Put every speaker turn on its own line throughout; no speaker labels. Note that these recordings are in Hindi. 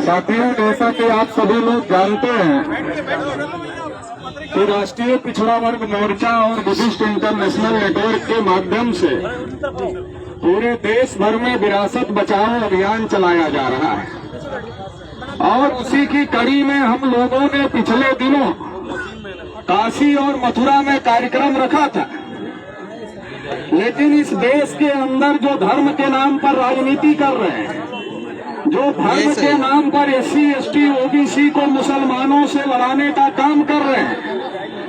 साथियों, जैसा कि आप सभी लोग जानते हैं कि राष्ट्रीय पिछड़ा वर्ग मोर्चा और बुद्धिस्ट इंटरनेशनल नेटवर्क के माध्यम से पूरे देश भर में विरासत बचाओ अभियान चलाया जा रहा है। और उसी की कड़ी में हम लोगों ने पिछले दिनों काशी और मथुरा में कार्यक्रम रखा था। लेकिन इस देश के अंदर जो धर्म के नाम पर राजनीति कर रहे हैं, जो धर्म के नाम पर SC, ST, OBC को मुसलमानों से लड़ाने का काम कर रहे हैं,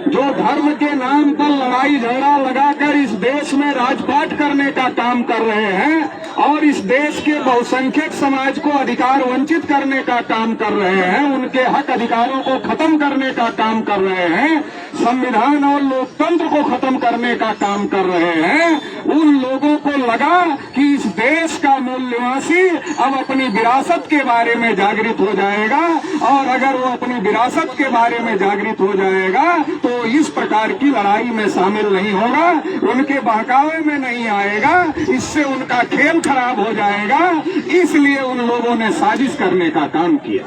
जो धर्म के नाम पर लड़ाई झगड़ा लगाकर इस देश में राजपाट करने का काम कर रहे हैं और इस देश के बहुसंख्यक समाज को अधिकार वंचित करने का काम कर रहे हैं, उनके हक अधिकारों को खत्म करने का काम कर रहे हैं, संविधान और लोकतंत्र को खत्म करने का काम कर रहे हैं, उन लोगों को लगा कि इस देश का मूल निवासी अब अपनी विरासत के बारे में जागृत हो जाएगा और अगर वो अपनी विरासत के बारे में जागृत हो जाएगा तो इस प्रकार की लड़ाई में शामिल नहीं होगा, उनके बहकावे में नहीं आएगा, इससे उनका खेल खराब हो जाएगा। इसलिए उन लोगों ने साजिश करने का काम किया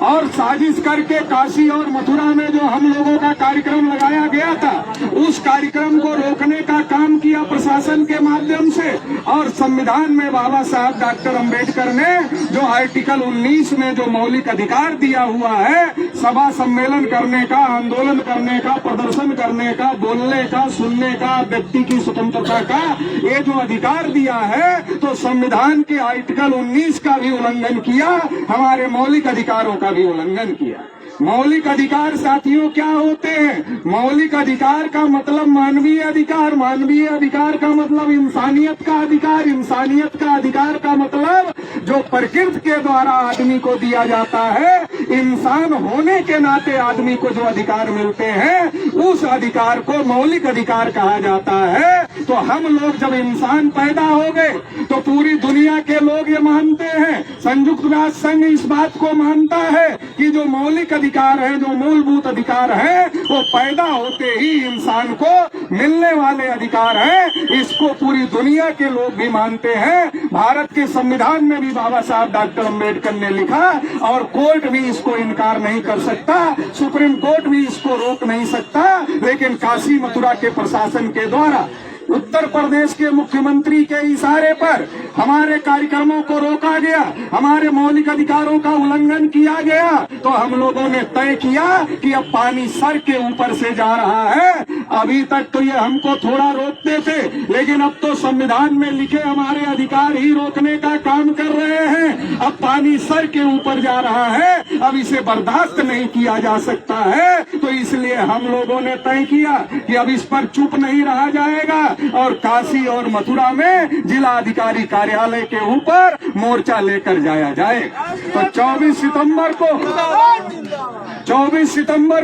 और साजिश करके काशी और मथुरा में जो हम लोगों का कार्यक्रम लगाया गया था, उस कार्यक्रम को रोकने का काम किया प्रशासन के माध्यम से। और संविधान में बाबा साहब डॉक्टर अंबेडकर ने जो आर्टिकल 19 में जो मौलिक अधिकार दिया हुआ है, सभा सम्मेलन करने का, आंदोलन करने का, प्रदर्शन करने का, बोलने का, सुनने का, व्यक्ति की स्वतंत्रता का, ये जो अधिकार दिया है, तो संविधान के आर्टिकल 19 का भी उल्लंघन किया, हमारे मौलिक अधिकारों का भी उल्लंघन किया। मौलिक अधिकार साथियों क्या होते हैं? मौलिक अधिकार का मतलब मानवीय अधिकार, मानवीय अधिकार का मतलब इंसानियत का अधिकार, इंसानियत का अधिकार का मतलब जो प्रकृति के द्वारा आदमी को दिया जाता है, इंसान होने के नाते आदमी को जो अधिकार मिलते हैं, उस अधिकार को मौलिक अधिकार कहा जाता है। तो हम लोग जब इंसान पैदा हो गए तो पूरी दुनिया के लोग ये मानते हैं, संयुक्त राष्ट्र संघ इस बात को मानता है कि जो मौलिक अधिकार है, जो मूलभूत अधिकार है, वो पैदा होते ही इंसान को मिलने वाले अधिकार हैं। इसको पूरी दुनिया के लोग भी मानते हैं। भारत के संविधान में भी बाबा साहब डॉक्टर अंबेडकर ने लिखा और कोर्ट भी इसको इनकार नहीं कर सकता, सुप्रीम कोर्ट भी इसको रोक नहीं सकता। लेकिन काशी मथुरा के प्रशासन के द्वारा उत्तर प्रदेश के मुख्यमंत्री के इशारे पर हमारे कार्यक्रमों को रोका गया, हमारे मौलिक अधिकारों का उल्लंघन किया गया। तो हम लोगों ने तय किया कि अब पानी सर के ऊपर से जा रहा है। अभी तक तो ये हमको थोड़ा रोकते थे, लेकिन अब तो संविधान में लिखे हमारे अधिकार ही रोकने का काम कर रहे हैं। अब पानी सर के ऊपर जा रहा है, अब इसे बर्दाश्त नहीं किया जा सकता है। तो इसलिए हम लोगों ने तय किया कि अब इस पर चुप नहीं रहा जाएगा और काशी और मथुरा में जिला अधिकारी कार्यालय के ऊपर मोर्चा लेकर जाया जाएगा। तो 24 सितंबर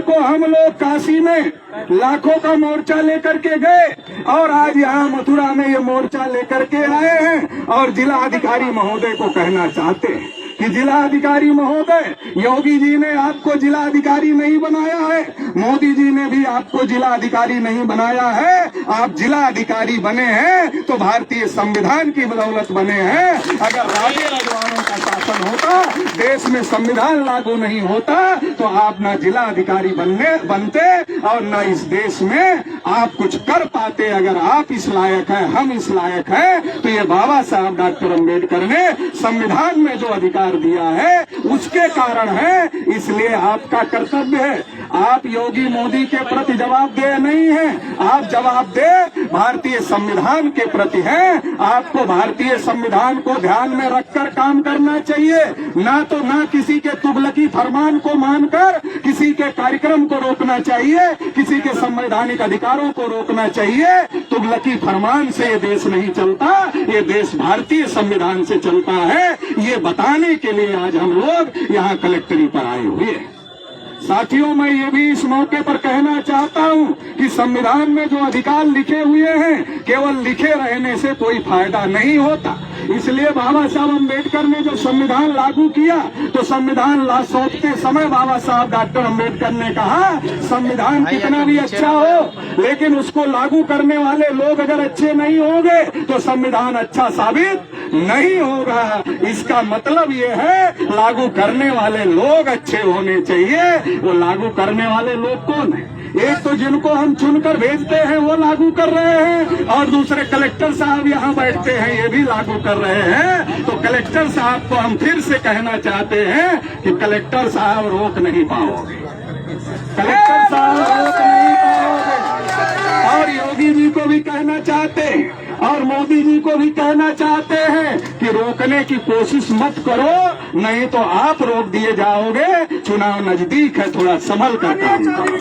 को हम लोग काशी में लाखों का मोर्चा लेकर के गए और आज यहाँ मथुरा में ये मोर्चा लेकर के आए हैं और जिला अधिकारी महोदय को कहना चाहते हैं कि जिला अधिकारी महोदय, योगी जी ने आपको जिला अधिकारी नहीं बनाया है, मोदी जी ने भी आपको जिला अधिकारी नहीं बनाया है। आप जिला अधिकारी बने हैं तो भारतीय संविधान की बदौलत बने हैं। अगर राजे रजवाड़ों का शासन होता, देश में संविधान लागू नहीं होता, तो आप ना जिला अधिकारी बनते और न इस देश में आप कुछ कर पाते। अगर आप इस लायक है, हम इस लायक है, तो ये बाबा साहब डॉक्टर अंबेडकर ने संविधान में जो अधिकार दिया है उसके कारण है। इसलिए आपका कर्तव्य है, आप योगी मोदी के प्रति जवाबदेह नहीं हैं, आप जवाबदेह भारतीय संविधान के प्रति हैं। आपको भारतीय संविधान को ध्यान में रखकर काम करना चाहिए, ना तो ना किसी के तुगलकी फरमान को मानकर किसी के कार्यक्रम को रोकना चाहिए, किसी के संवैधानिक अधिकारों को रोकना चाहिए। तुगलकी फरमान से ये देश नहीं चलता, ये देश भारतीय संविधान से चलता है। ये बताने के लिए आज हम लोग यहाँ कलेक्ट्री पर आए हुए हैं। साथियों, मैं ये भी इस मौके पर कहना चाहता हूँ कि संविधान में जो अधिकार लिखे हुए हैं, केवल लिखे रहने से कोई फायदा नहीं होता। इसलिए बाबा साहब अम्बेडकर ने जो संविधान लागू किया तो संविधान सौंपते समय बाबा साहब डॉक्टर अम्बेडकर ने कहा संविधान कितना भी अच्छा हो लेकिन उसको लागू करने वाले लोग अगर अच्छे नहीं होंगे तो संविधान अच्छा साबित नहीं होगा। इसका मतलब ये है लागू करने वाले लोग अच्छे होने चाहिए। वो लागू करने वाले लोग कौन है? एक तो जिनको हम चुनकर भेजते हैं वो लागू कर रहे हैं और दूसरे कलेक्टर साहब यहाँ बैठते हैं ये भी लागू कर रहे हैं। तो कलेक्टर साहब को हम फिर से कहना चाहते हैं कि कलेक्टर साहब रोक नहीं पाओगे, कलेक्टर साहब रोक नहीं पाओगे। और योगी जी को भी कहना चाहते हैं और मोदी जी को भी कहना चाहते हैं कि रोकने की कोशिश मत करो, नहीं तो आप रोक दिए जाओगे। चुनाव नजदीक है, थोड़ा संभल कर काम करो।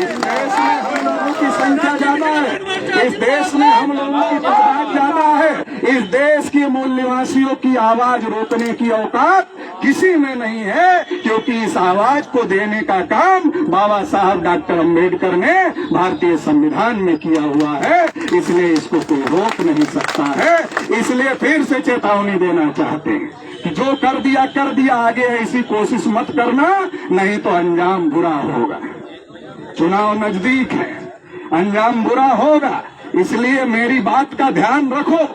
इस देश में हम लोगों की संख्या ज्यादा है, इस देश में हम लोगों की तादाद ज्यादा है। इस देश के मूल निवासियों की आवाज रोकने की औकात किसी में नहीं है, क्योंकि इस आवाज को देने का काम बाबा साहब डॉक्टर अम्बेडकर ने भारतीय संविधान में किया हुआ है। इसलिए इसको कोई रोक नहीं सकता है। इसलिए फिर से चेतावनी देना चाहते हैं कि जो कर दिया, आगे ऐसी कोशिश मत करना, नहीं तो अंजाम बुरा होगा। चुनाव नजदीक है, अंजाम बुरा होगा। इसलिए मेरी बात का ध्यान रखो।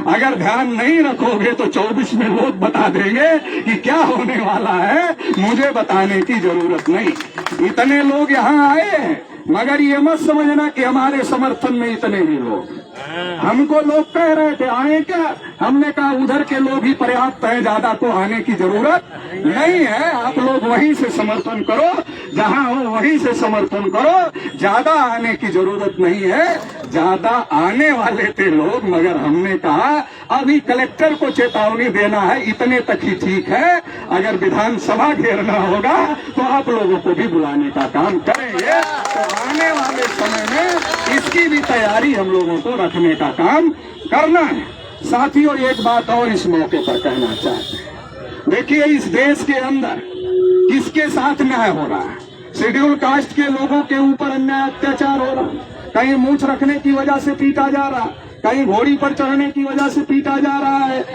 अगर ध्यान नहीं रखोगे तो 24 में लोग बता देंगे कि क्या होने वाला है, मुझे बताने की जरूरत नहीं। इतने लोग यहाँ आए हैं, मगर ये मत समझना कि हमारे समर्थन में इतने ही लोग। हमको लोग कह रहे थे आए क्या, हमने कहा उधर के लोग ही पर्याप्त है, ज्यादा को आने की जरूरत नहीं है। आप लोग वहीं से समर्थन करो, जहां हो वहीं से समर्थन करो, ज्यादा आने की जरूरत नहीं है। ज्यादा आने वाले थे लोग, मगर हमने कहा अभी कलेक्टर को चेतावनी देना है, इतने तक ही ठीक है। अगर विधानसभा घेरना होगा तो आप लोगों को भी बुलाने का काम करेंगे। तो आने वाले समय में इसकी भी तैयारी हम लोगों को रखने का काम करना है। साथियों, एक बात और इस मौके पर कहना चाहते हैं। देखिए, इस देश के अंदर किसके साथ न्याय हो रहा है? शेड्यूल कास्ट के लोगों के ऊपर अन्याय अत्याचार हो रहा है। कहीं मूछ रखने की वजह से पीटा जा रहा, कहीं घोड़ी पर चढ़ने की वजह से पीटा जा रहा है।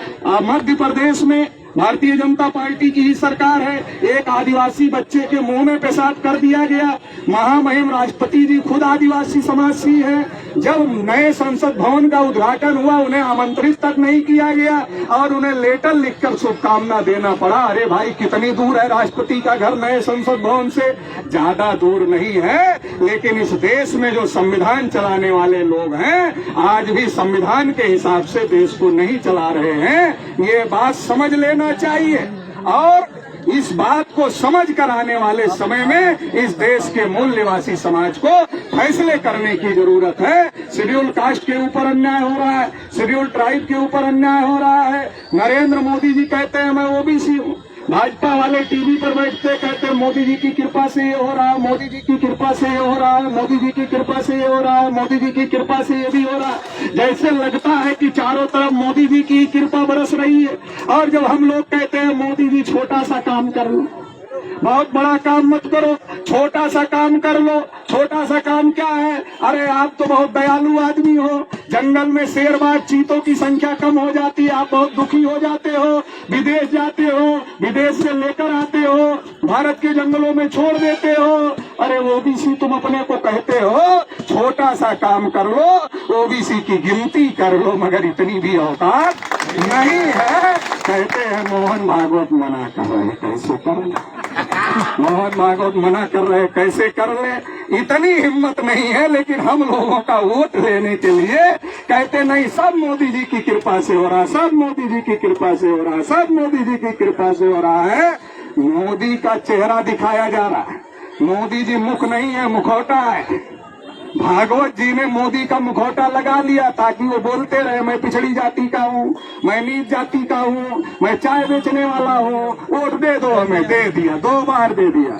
मध्य प्रदेश में भारतीय जनता पार्टी की ही सरकार है, एक आदिवासी बच्चे के मुंह में पेशाब कर दिया गया। महामहिम राष्ट्रपति जी खुद आदिवासी समाज से हैं। जब नए संसद भवन का उद्घाटन हुआ उन्हें आमंत्रित तक नहीं किया गया और उन्हें लेटर लिखकर शुभकामना देना पड़ा। अरे भाई, कितनी दूर है राष्ट्रपति का घर नए संसद भवन से? ज्यादा दूर नहीं है। लेकिन इस देश में जो संविधान चलाने वाले लोग हैं, आज भी संविधान के हिसाब से देश को नहीं चला रहे हैं। ये बात समझ लेना चाहिए और इस बात को समझ कर आने वाले समय में इस देश के मूल निवासी समाज को फैसले करने की जरूरत है। शेड्यूल कास्ट के ऊपर अन्याय हो रहा है, शेड्यूल ट्राइब के ऊपर अन्याय हो रहा है। नरेंद्र मोदी जी कहते हैं मैं ओबीसी हूँ, भाजपा वाले टीवी पर बैठते कहते हैं मोदी जी की कृपा से ये हो रहा है, मोदी जी की कृपा से ये हो रहा है, मोदी जी की कृपा से ये हो रहा है, मोदी जी की कृपा से ये भी हो रहा है। जैसे लगता है कि चारों तरफ मोदी जी की कृपा बरस रही है। और जब हम लोग कहते हैं मोदी जी छोटा सा काम कर लो, बहुत बड़ा काम मत करो, छोटा सा काम कर लो। छोटा सा काम क्या है? अरे आप तो बहुत दयालु आदमी हो, जंगल में शेर बाघ चीतों की संख्या कम हो जाती है, आप बहुत दुखी हो जाते हो, विदेश जाते हो, विदेश से लेकर आते हो, भारत के जंगलों में छोड़ देते हो। अरे ओबीसी तुम अपने को कहते हो, छोटा सा काम कर लो, ओबीसी की गिनती कर लो, मगर इतनी भी औकात नहीं है। कहते हैं मोहन भागवत मना कर रहे, कैसे कर ले? मोहन भागवत मना कर रहे, कैसे कर ले? इतनी हिम्मत नहीं है। लेकिन हम लोगों का वोट लेने के लिए कहते नहीं, सब मोदी जी की कृपा से हो रहा, सब मोदी जी की कृपा से हो रहा, सब मोदी जी की कृपा से हो रहा है। मोदी का चेहरा दिखाया जा रहा है, मोदी जी मुख नहीं है, मुखौटा है। भागवत जी ने मोदी का मुखौटा लगा लिया ताकि वो बोलते रहे मैं पिछड़ी जाति का हूँ, मैं नीच जाति का हूँ, मैं चाय बेचने वाला हूँ, वोट दे दो हमें। दे दिया, 2 बार दे दिया,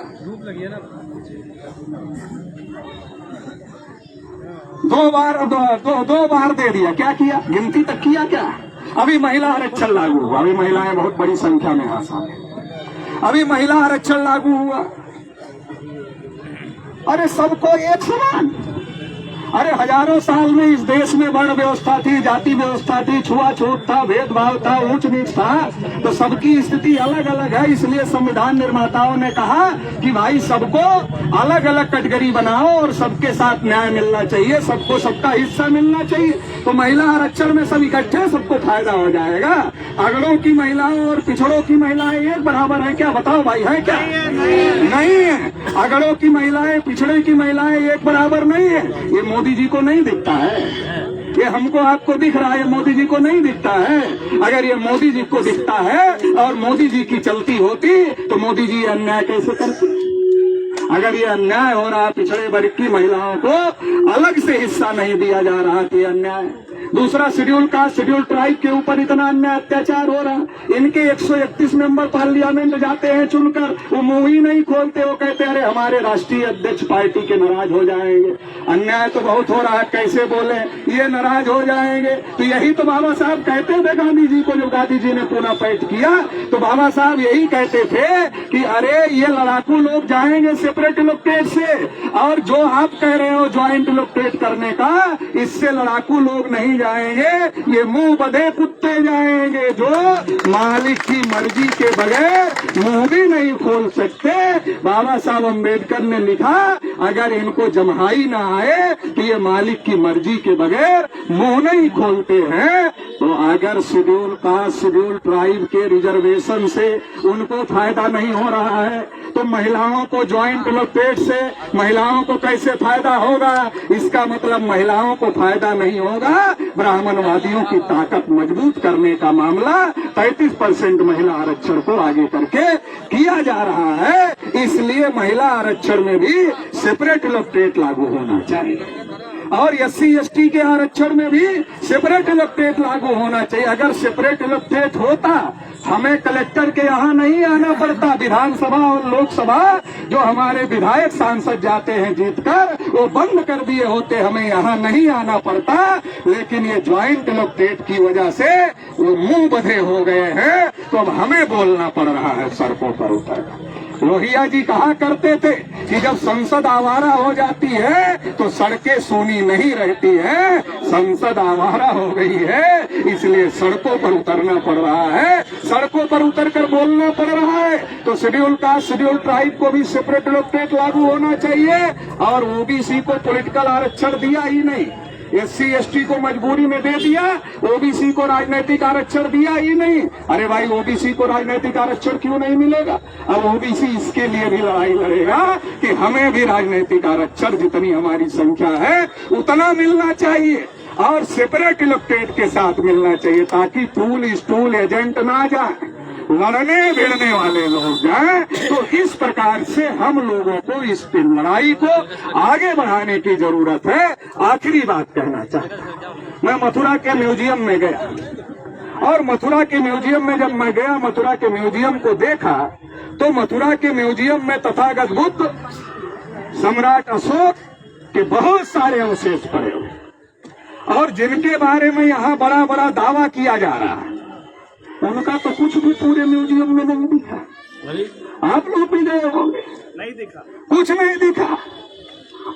2 बार दे दिया। क्या किया? गिनती तक किया क्या? अभी महिला आरक्षण लागू हुआ, अभी महिलाएं बहुत बड़ी संख्या में यहाँ शामिल, अभी महिला आरक्षण लागू हुआ। अरे सबको एक समान, अरे हजारों साल में इस देश में वर्ण व्यवस्था थी, जाति व्यवस्था थी, छुआछूत था, भेदभाव था, ऊंच नीच था, तो सबकी स्थिति अलग अलग है। इसलिए संविधान निर्माताओं ने कहा कि भाई सबको अलग अलग कैटेगरी बनाओ और सबके साथ न्याय मिलना चाहिए, सबको सबका हिस्सा मिलना चाहिए। तो महिला आरक्षण में सब इकट्ठे, सबको फायदा हो जाएगा। अगड़ों की महिलाओं और पिछड़ों की महिलाएं एक बराबर है क्या? बताओ भाई, है क्या? नहीं है। अगड़ों की महिलाएं पिछड़े की महिलाएं एक बराबर नहीं है। ये मोदी जी को नहीं दिखता है, ये हमको आपको दिख रहा है, मोदी जी को नहीं दिखता है। अगर ये मोदी जी को दिखता है और मोदी जी की चलती होती तो मोदी जी अन्याय कैसे करते? अगर ये अन्याय हो रहा, पिछड़े वर्ग की महिलाओं को अलग से हिस्सा नहीं दिया जा रहा कि अन्याय। दूसरा, शेड्यूल कास्ट शेड्यूल ट्राइब के ऊपर इतना अन्याय अत्याचार हो रहा। इनके 131 मेंबर पार्लियामेंट जाते हैं चुनकर, वो मुंह ही नहीं खोलते। वो कहते अरे हमारे राष्ट्रीय अध्यक्ष पार्टी के नाराज हो जाएंगे, अन्याय तो बहुत हो रहा है, कैसे बोले, ये नाराज हो जाएंगे। तो यही तो बाबा साहब कहते थे गांधी जी को, जब गांधी जी ने पूना पैठ किया तो बाबा साहब यही कहते थे कि अरे ये लड़ाकू लोग जाएंगे सेपरेट इलेक्टेड से, और जो आप कह रहे हो ज्वाइंट इलेक्टेड करने का, इससे लड़ाकू लोग नहीं जाएंगे, ये मुंह बधे कुत्ते जाएंगे जो मालिक की मर्जी के बगैर मुंह भी नहीं खोल सकते। बाबा साहब अम्बेडकर ने लिखा अगर इनको जमहाई ना आए तो ये मालिक की मर्जी के बगैर मुंह नहीं खोलते हैं। तो अगर शेड्यूल कास्ट शेड्यूल ट्राइब के रिजर्वेशन से उनको फायदा नहीं हो रहा है तो महिलाओं को ज्वाइंट इलेक्टेड से महिलाओं को कैसे फायदा होगा? इसका मतलब महिलाओं को फायदा नहीं होगा। ब्राह्मणवादियों की ताकत मजबूत करने का मामला 33% महिला आरक्षण को आगे करके किया जा रहा है। इसलिए महिला आरक्षण में भी सेपरेट इलेक्टेड लागू होना चाहिए और SC/ST के आरक्षण में भी सेपरेट इलेक्टेड लागू होना चाहिए। अगर सेपरेट इलेक्टेड होता हमें कलेक्टर के यहाँ नहीं आना पड़ता। विधानसभा और लोकसभा जो हमारे विधायक सांसद जाते हैं जीतकर, वो बंद कर दिए होते, हमें यहाँ नहीं आना पड़ता। लेकिन ये ज्वाइंट इलेक्टेड की वजह से वो मुंह बधे हो गए हैं, तो अब हमें बोलना पड़ रहा है सड़कों पर उतर। लोहिया जी कहा करते थे कि जब संसद आवारा हो जाती है तो सड़कें सूनी नहीं रहती है। संसद आवारा हो गई है, इसलिए सड़कों पर उतरना पड़ रहा है, सड़कों पर उतरकर बोलना पड़ रहा है। तो शेड्यूल कास्ट शेड्यूल ट्राइब को भी सेपरेट इलेक्टेड लागू होना चाहिए और OBC को पॉलिटिकल आरक्षण दिया ही नहीं, SC/ST को मजबूरी में दे दिया, OBC को राजनीतिक आरक्षण दिया ही नहीं। अरे भाई OBC को राजनीतिक आरक्षण क्यों नहीं मिलेगा? अब OBC इसके लिए भी लड़ाई लड़ेगा कि हमें भी राजनीतिक आरक्षण जितनी हमारी संख्या है उतना मिलना चाहिए और सेपरेट इलेक्टेड के साथ मिलना चाहिए, ताकि टूल स्टूल एजेंट ना जाए, लड़ने भिड़ने वाले लोग जाएं। तो इस प्रकार से हम लोगों को इस लड़ाई को आगे बढ़ाने की जरूरत है। आखिरी बात कहना चाहता हूं, मैं मथुरा के म्यूजियम में गया और मथुरा के म्यूजियम में जब मैं गया, मथुरा के म्यूजियम को देखा तो मथुरा के म्यूजियम में तथागत बुद्ध, सम्राट अशोक के बहुत सारे अवशेष पड़े हुए और जिनके बारे में यहाँ बड़ा बड़ा दावा किया जा रहा है, उनका तो कुछ भी पूरे म्यूजियम में नहीं दिखा। आप लोग भी गए होंगे, नहीं दिखा, कुछ नहीं दिखा।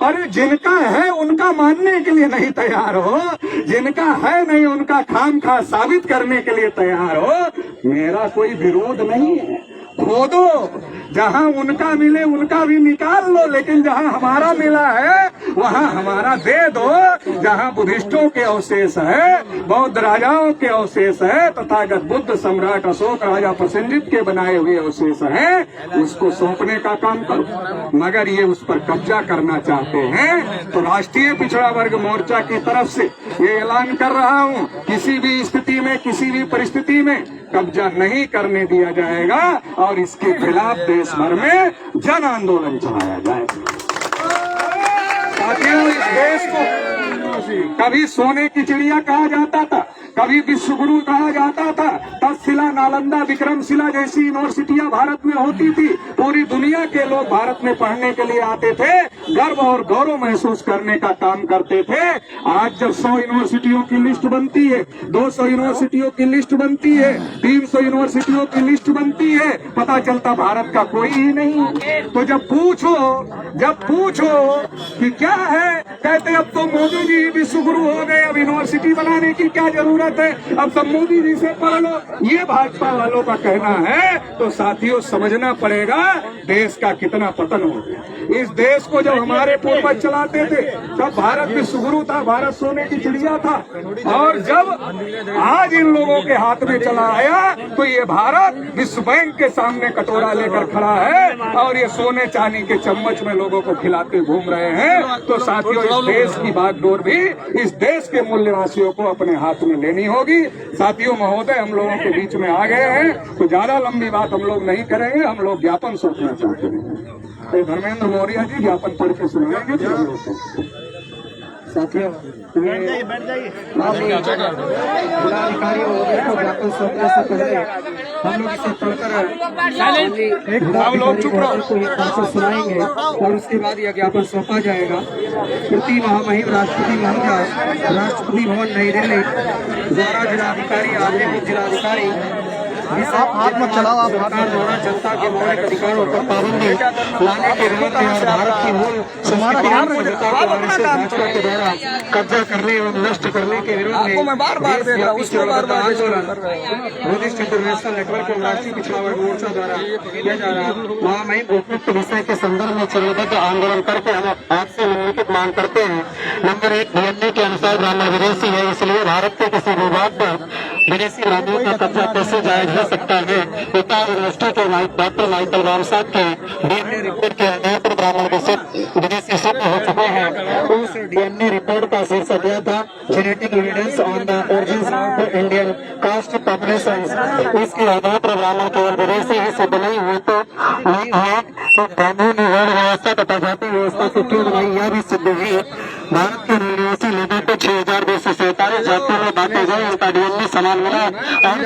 अरे जिनका है उनका मानने के लिए नहीं तैयार हो, जिनका है नहीं उनका खामखा साबित करने के लिए तैयार हो। मेरा कोई विरोध नहीं है, खोदो, जहां उनका मिले उनका भी निकाल लो, लेकिन जहां हमारा मिला है वहां हमारा दे दो। जहां बुद्धिस्टों के अवशेष है, बौद्ध राजाओं के अवशेष है, तथागत बुद्ध, सम्राट अशोक, राजा प्रसेनजित के बनाए हुए अवशेष हैं, उसको सौंपने का काम करो। मगर ये उस पर कब्जा करना चाहते हैं तो राष्ट्रीय पिछड़ा वर्ग मोर्चा की तरफ से ये ऐलान कर रहा हूं, किसी भी स्थिति में किसी भी परिस्थिति में कब्जा नहीं करने दिया जाएगा और इसके खिलाफ देश भर में जन आंदोलन चलाया जाएगा। साथियों, इस देश को कभी सोने की चिड़िया कहा जाता था, कभी विश्वगुरु कहा जाता था। तक्षशिला, नालंदा, विक्रमशिला जैसी यूनिवर्सिटियां भारत में होती थी। पूरी दुनिया के लोग भारत में पढ़ने के लिए आते थे, गर्व और गौरव महसूस करने का काम करते थे। आज जब 100 यूनिवर्सिटियों की लिस्ट बनती है, 200 यूनिवर्सिटियों की लिस्ट बनती है, 300 यूनिवर्सिटियों की लिस्ट बनती है, पता चलता भारत का कोई ही नहीं। तो जब पूछो कि क्या है, कहते अब तो मोदी जी विश्वगुरु हो गए, अब यूनिवर्सिटी बनाने की क्या जरूरत है, अब सब मोदी जी से पढ़ लो, ये भाजपा वालों का कहना है। तो साथियों समझना पड़ेगा देश का कितना पतन हो गया। इस देश को जब हमारे पूर्वज चलाते थे तब भारत विश्वगुरु था, भारत सोने की चिड़िया था, और जब आज इन लोगों के हाथ में चला आया तो ये भारत विश्व बैंक के सामने कटोरा लेकर खड़ा है और ये सोने चांदी के चम्मच में लोगों को खिलाते घूम रहे हैं। तो साथियों इस देश की बागडोर भी इस देश के मूल्यवासियों को अपने हाथ में लेनी होगी। साथियों महोदय, हम लोगों के बीच में आ गए हैं तो ज्यादा लंबी बात हम लोग नहीं करेंगे, हम लोग ज्ञापन सौंपना चाहते हैं। तो धर्मेंद्र मौर्य जी ज्ञापन पढ़ के सुनाएंगे।
साथियों, जिलाधिकारी महोदय को ज्ञापन सौंपने से पहले हम लोग इसे पढ़कर सुनाएंगे और उसके बाद यह ज्ञापन सौंपा जाएगा। प्रति महामहिम राष्ट्रपति महोदय, राष्ट्रपति भवन नई दिल्ली द्वारा जिलाधिकारी आदरणीय जिलाधिकारी आप हाथ में चलाओ, आप सरकार द्वारा जनता के मौलिक अधिकारों पर पाबंदी लाने के विरोध में और भारत की मूल भाजपा के द्वारा कब्जा करने एवं नष्ट करने के विरोध में आंदोलन बुद्धिस्ट इंटरनेशनल नेटवर्क एवं राष्ट्रीय पिछड़ा वर्ग मोर्चा द्वारा किया जा रहा महामहिम उपयुक्त विषय के संदर्भ में चरणबद्ध आंदोलन करके हम आपसे निम्नलिखित मांग करते हैं। नंबर 1, डीएनए के अनुसार ब्राह्मण विदेशी है, इसलिए भारत के किसी भूभाग पर विदेशी ब्राह्मणों का कब्जा कैसे जायज हो सकता है। उत्तर यूनिवर्सिटी के डॉक्टर माइकल राम साहब के डीएनए रिपोर्ट के आधार पर ब्राह्मण विदेशी सिद्ध हो चुके हैं। उस डीएनए रिपोर्ट का शीर्षक यह था, genetic evidence on the origins of Indian caste population. इसके आधार पर ब्राह्मण केवल विदेशी ही सिद्ध नहीं हुए तो ब्राह्मणों ने वर्ण व्यवस्था तथा जाति व्यवस्था से क्यों बनाई, यह भी सिद्ध हुई। भारत के निवासी लोगों को 6247 जातियों में बांटे गए, उनका डीएनए समान मिला और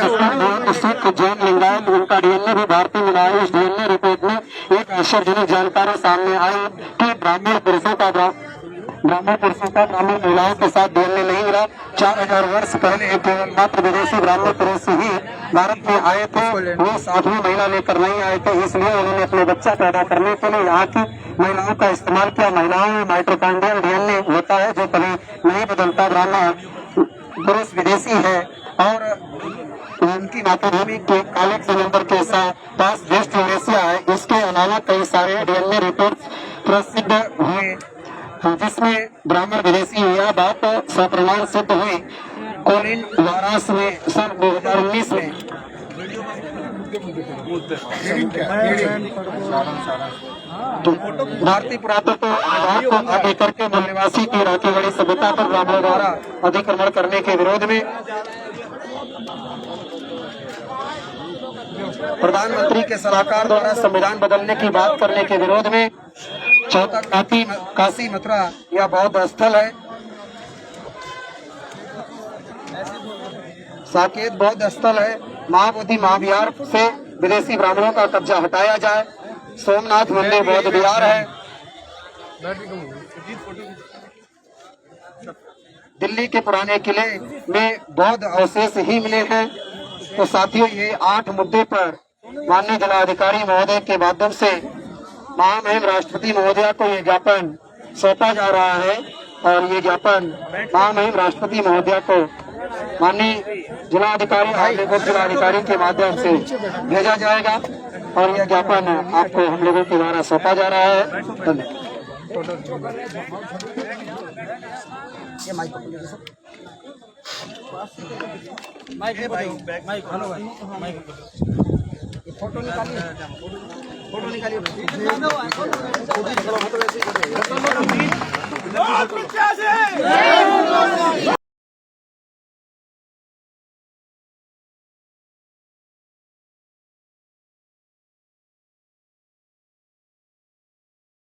सिख, जैन, लिंगायत उनका डीएनए भी भारतीय मिला। इस डीएनए रिपोर्ट में एक आश्चर्यजनक जानकारी सामने आई कि ब्राह्मण पुरुषों का ब्राह्मण महिलाओं के साथ डीएनए नहीं मिला। 4000 वर्ष पहले केवल मात्र विदेशी ब्राह्मण पुरुष ही भारत में आए थे, वो साधु महिला लेकर नहीं आए थे, इसलिए उन्होंने अपने बच्चा पैदा करने के लिए यहाँ की महिलाओं का इस्तेमाल किया। महिलाओं में माइटोकॉन्ड्रियल डीएनए होता है जो कभी नहीं बदलता। ब्राह्मण पुरुष विदेशी है और उनकी मातृभूमि के काले समंदर के पास वेस्ट यूरेशिया है। इसके अलावा कई सारे डीएनए रिपोर्ट प्रसिद्ध हुए जिसमें ब्राह्मण विदेशी यह बात सप्रमाण सिद्ध हुई। कोलिन वारास में सन 2019 में भारतीय पुरातत्व विभाग को आगे करके मूलनिवासी की राखी गढ़ी सभ्यता पर ब्राह्मणों द्वारा अतिक्रमण करने के विरोध में प्रधानमंत्री के सलाहकार द्वारा संविधान बदलने की बात करने के विरोध में चौथा काशी मथुरा यह बौद्ध स्थल है। साकेत बौद्ध स्थल है। महाबोधि महाविहार से विदेशी ब्राह्मणों का कब्जा हटाया जाए। सोमनाथ मंदिर बौद्ध विहार है। दिल्ली के पुराने किले में बौद्ध अवशेष ही मिले हैं। तो साथियों, ये 8 मुद्दे पर माननीय जिलाधिकारी महोदय के माध्यम से महामहिम राष्ट्रपति महोदया को ये ज्ञापन सौंपा जा रहा है और ये ज्ञापन महामहिम राष्ट्रपति महोदया को माननीय जिलाधिकारी और उप जिलाधिकारी के माध्यम से भेजा जाएगा और यह ज्ञापन आपको हम लोगों के द्वारा सौंपा जा रहा है। फोटो निकालिए।